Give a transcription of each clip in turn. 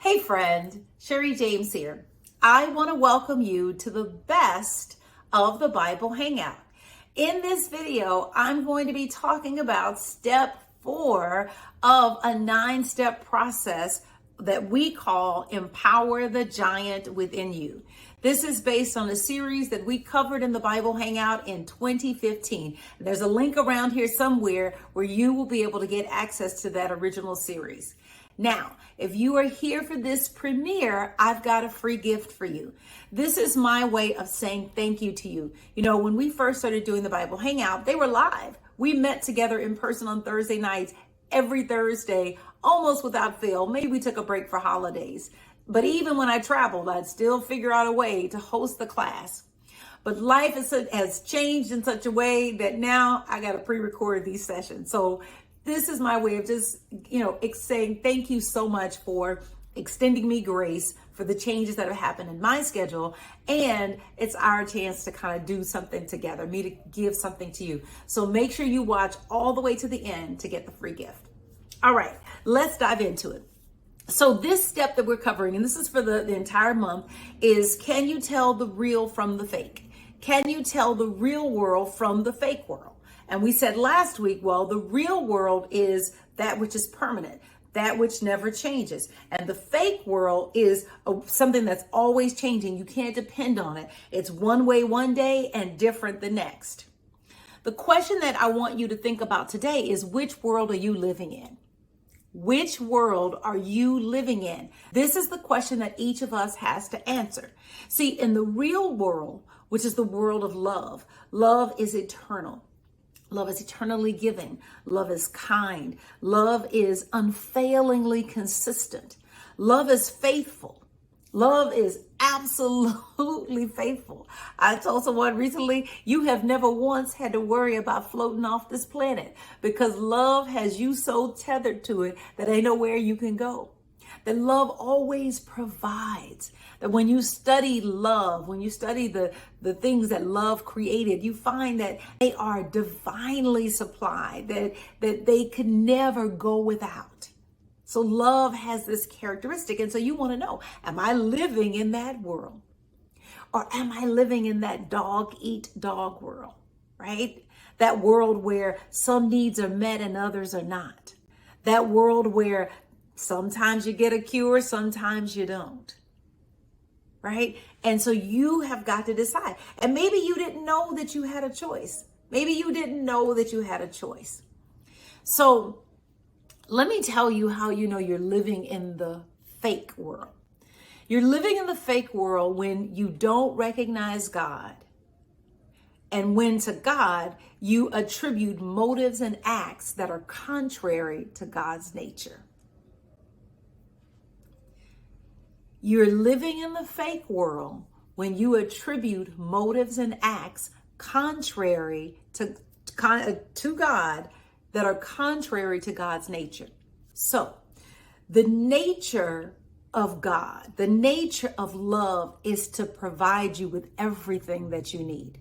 Hey friend, Sherri James here. I want to welcome you to the best of the Bible Hangout. In this video, I'm going to be talking about step 4 of a 9-step process that we call Empower the Giant Within You. This is based on a series that we covered in the Bible Hangout in 2015. There's a link around here somewhere where you will be able to get access to that original series. Now, if you are here for this premiere, I've got a free gift for you. This is my way of saying thank you to you. You know, when we first started doing the Bible Hangout, they were live. We met together in person on Thursday nights, every Thursday, almost without fail. Maybe we took a break for holidays. But even when I traveled, I'd still figure out a way to host the class. But life has changed in such a way that now I got to pre-record these sessions. So this is my way of just, saying thank you so much for extending me grace for the changes that have happened in my schedule. And it's our chance to kind of do something together, me to give something to you. So make sure you watch all the way to the end to get the free gift. All right, let's dive into it. So this step that we're covering, and this is for the entire month, is can you tell the real from the fake? Can you tell the real world from the fake world? And we said last week, well, the real world is that which is permanent, that which never changes. And the fake world is something that's always changing. You can't depend on it. It's one way one day and different the next. The question that I want you to think about today is, which world are you living in? Which world are you living in? This is the question that each of us has to answer. See, in the real world, which is the world of love, love is eternal. Love is eternally giving. Love is kind. Love is unfailingly consistent. Love is faithful. Love is absolutely faithful. I told someone recently, you have never once had to worry about floating off this planet because love has you so tethered to it that ain't nowhere you can go. That love always provides. That when you study love, when you study the things that love created, you find that they are divinely supplied, that they could never go without. So love has this characteristic. And so you want to know, am I living in that world? Or am I living in that dog eat dog world, right? That world where some needs are met and others are not. That world where sometimes you get a cure, sometimes you don't, right? And so you have got to decide. And maybe you didn't know that you had a choice. Maybe you didn't know that you had a choice. So let me tell you how you know you're living in the fake world. You're living in the fake world when you don't recognize God, and when to God you attribute motives and acts that are contrary to God's nature. You're living in the fake world when you attribute motives and acts contrary to God that are contrary to God's nature. So, the nature of God, the nature of love is to provide you with everything that you need.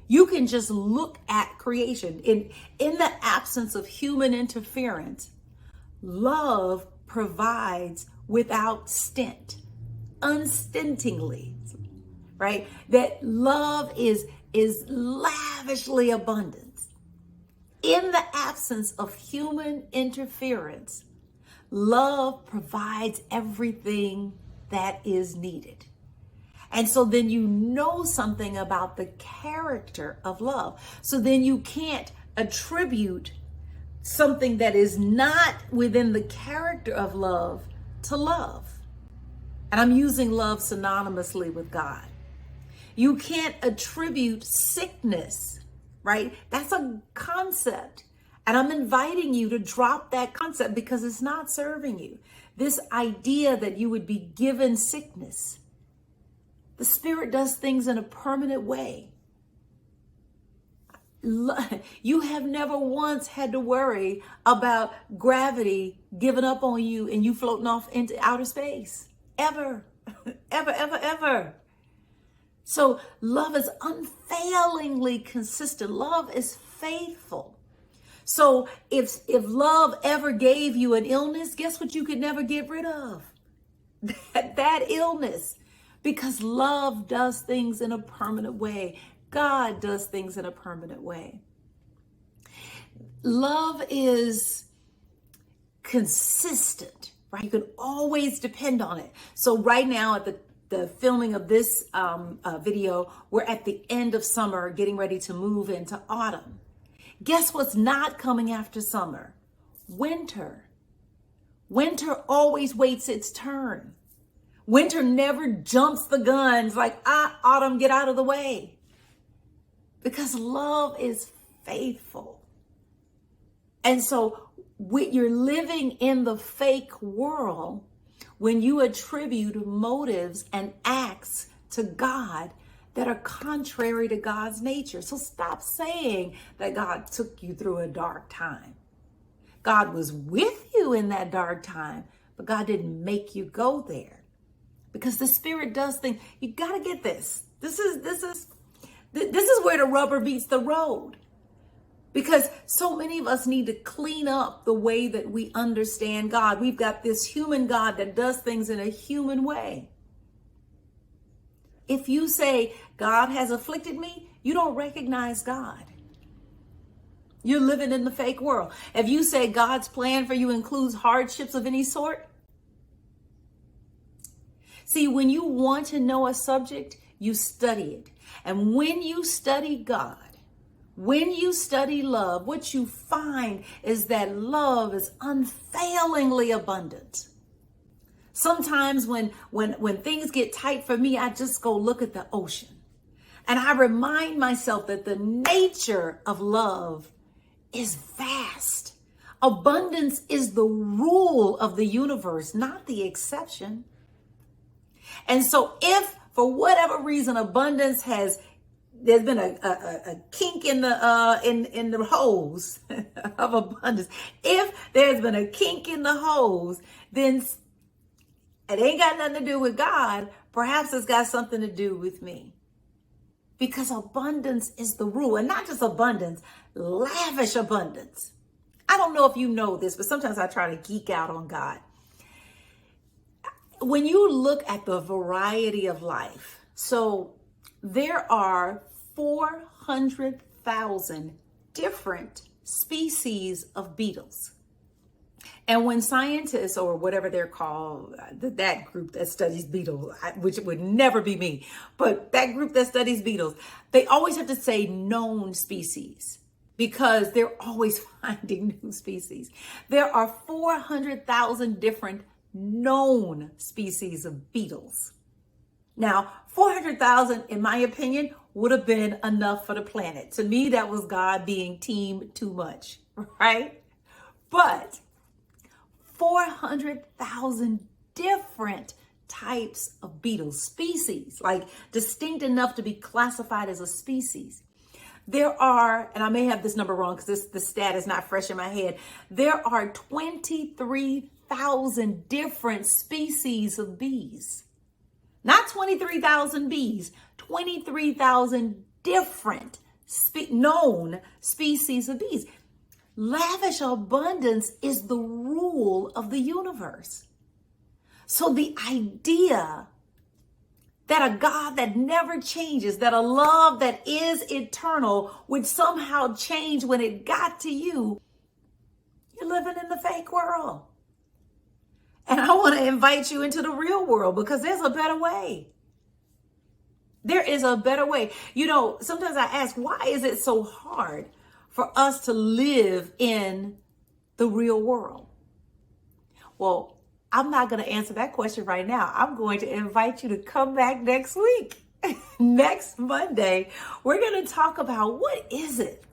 You can just look at creation. In the absence of human interference, love provides without stint, unstintingly, right? That love is lavishly abundant. In the absence of human interference, love provides everything that is needed. And so then you know something about the character of love. So then you can't attribute something that is not within the character of love to love. And I'm using love synonymously with God. You can't attribute sickness, right? That's a concept. And I'm inviting you to drop that concept because it's not serving you. This idea that you would be given sickness. The Spirit does things in a permanent way. You have never once had to worry about gravity giving up on you and you floating off into outer space. Ever, ever, ever, ever. So love is unfailingly consistent. Love is faithful. So if love ever gave you an illness, guess what you could never get rid of? that illness, because love does things in a permanent way. God does things in a permanent way. Love is consistent, right? You can always depend on it. So right now at the filming of this video, we're at the end of summer, getting ready to move into autumn. Guess what's not coming after summer? Winter. Winter always waits its turn. Winter never jumps the guns like, autumn, get out of the way. Because love is faithful. And so when you're living in the fake world, when you attribute motives and acts to God that are contrary to God's nature. So stop saying that God took you through a dark time. God was with you in that dark time, but God didn't make you go there. Because the Spirit does things. You got to get this. This is where the rubber meets the road. Because so many of us need to clean up the way that we understand God. We've got this human God that does things in a human way. If you say, God has afflicted me, you don't recognize God. You're living in the fake world. If you say God's plan for you includes hardships of any sort, see, when you want to know a subject, you study it. And when you study God, when you study love, what you find is that love is unfailingly abundant. Sometimes when things get tight for me, I just go look at the ocean. And I remind myself that the nature of love is vast. Abundance is the rule of the universe, not the exception. And so if for whatever reason there's been a kink in the hose of abundance. If there's been a kink in the hose, then it ain't got nothing to do with God. Perhaps it's got something to do with me. Because abundance is the rule, and not just abundance, lavish abundance. I don't know if you know this, but sometimes I try to geek out on God. When you look at the variety of life, so there are 400,000 different species of beetles. And when scientists, or whatever they're called, that group that studies beetles, which would never be me, but that group that studies beetles, they always have to say known species because they're always finding new species. There are 400,000 different known species of beetles. Now, 400,000, in my opinion, would have been enough for the planet. To me, that was God being team too much, right? But 400,000 different types of beetles, species, like distinct enough to be classified as a species. There are, and I may have this number wrong because the stat is not fresh in my head. There are 23,000 different species of bees. Not 23,000 bees, 23,000 different known species of bees. Lavish abundance is the rule of the universe. So the idea that a God that never changes, that a love that is eternal would somehow change when it got to you, you're living in the fake world. And I want to invite you into the real world because there's a better way. There is a better way. You know, sometimes I ask, why is it so hard for us to live in the real world? Well, I'm not going to answer that question right now. I'm going to invite you to come back next week. Next Monday, we're going to talk about what is it?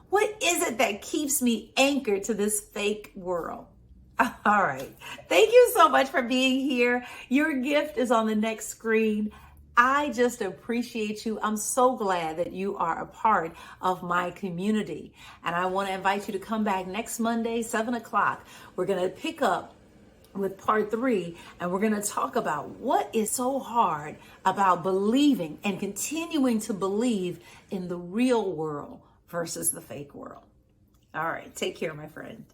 What is it that keeps me anchored to this fake world? All right. Thank you so much for being here. Your gift is on the next screen. I just appreciate you. I'm so glad that you are a part of my community. And I want to invite you to come back next Monday, 7 o'clock. We're going to pick up with part 3, and we're going to talk about what is so hard about believing and continuing to believe in the real world versus the fake world. All right. Take care, my friend.